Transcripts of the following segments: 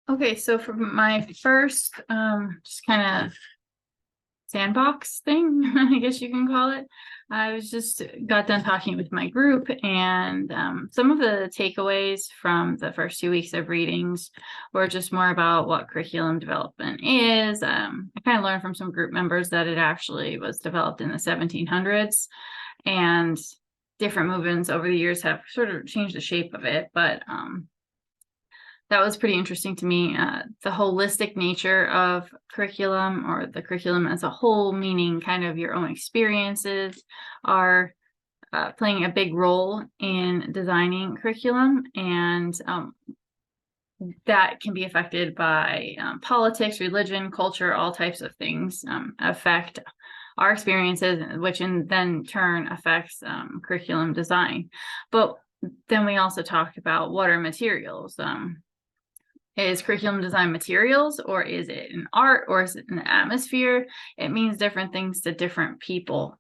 Okay, so for my first just kind of sandbox thing, I guess you can call it. I was just got done talking with my group, and some of the takeaways from the first 2 weeks of readings were just more about what curriculum development is. I kind of learned from some group members that it actually was developed in the 1700s, and different movements over the years have sort of changed the shape of it, but that was pretty interesting to me. The holistic nature of curriculum, or the curriculum as a whole, meaning kind of your own experiences, are playing a big role in designing curriculum. And that can be affected by politics, religion, culture, all types of things affect our experiences, which in then turn affects curriculum design. But then we also talked about what are materials. Is curriculum design materials, or is it an art, or is it an atmosphere? It means different things to different people.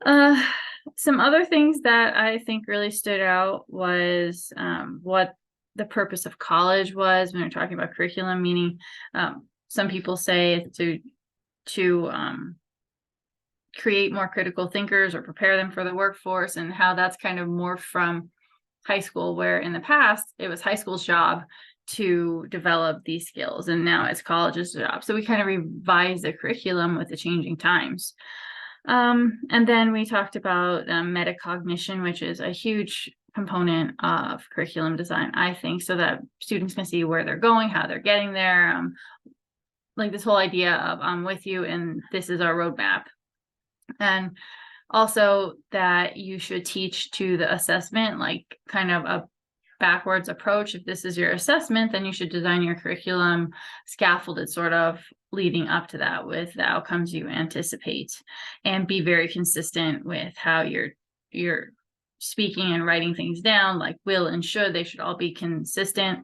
Some other things that I think really stood out was what the purpose of college was when we're talking about curriculum, meaning some people say to create more critical thinkers or prepare them for the workforce, and how that's kind of morphed from high school, where in the past it was high school's job to develop these skills, and now it's college's job. So we kind of revise the curriculum with the changing times. And then we talked about metacognition, which is a huge component of curriculum design, I think, so that students can see where they're going, how they're getting there. Like this whole idea of I'm with you and this is our roadmap. And also that you should teach to the assessment, like kind of a backwards approach. If this is your assessment, then you should design your curriculum scaffolded sort of leading up to that with the outcomes you anticipate, and be very consistent with how you're speaking and writing things down, like will and should. They should all be consistent.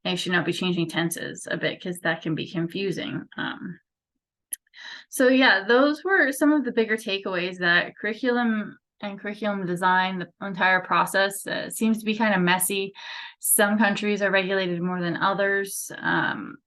They should not be changing tenses a bit, because that can be confusing. So yeah, those were some of the bigger takeaways. That curriculum and curriculum design, the entire process seems to be kind of messy. Some countries are regulated more than others, and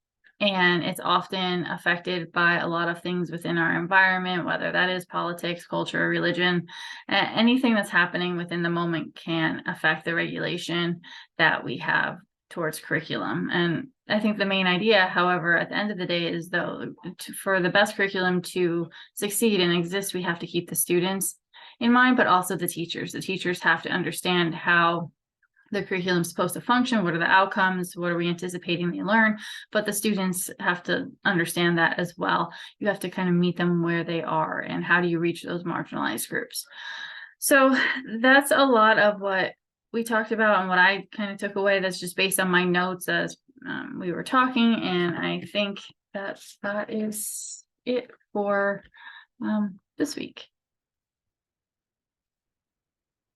it's often affected by a lot of things within our environment, whether that is politics, culture, religion. Anything that's happening within the moment can affect the regulation that we have towards curriculum. And I think the main idea, however, at the end of the day, is though for the best curriculum to succeed and exist, we have to keep the students in mind, but also the teachers. The teachers have to understand how the curriculum is supposed to function. What are the outcomes? What are we anticipating they learn? But the students have to understand that as well. You have to kind of meet them where they are, and how do you reach those marginalized groups? So that's a lot of what we talked about and what I kind of took away. That's just based on my notes as we were talking. And I think that is it for this week.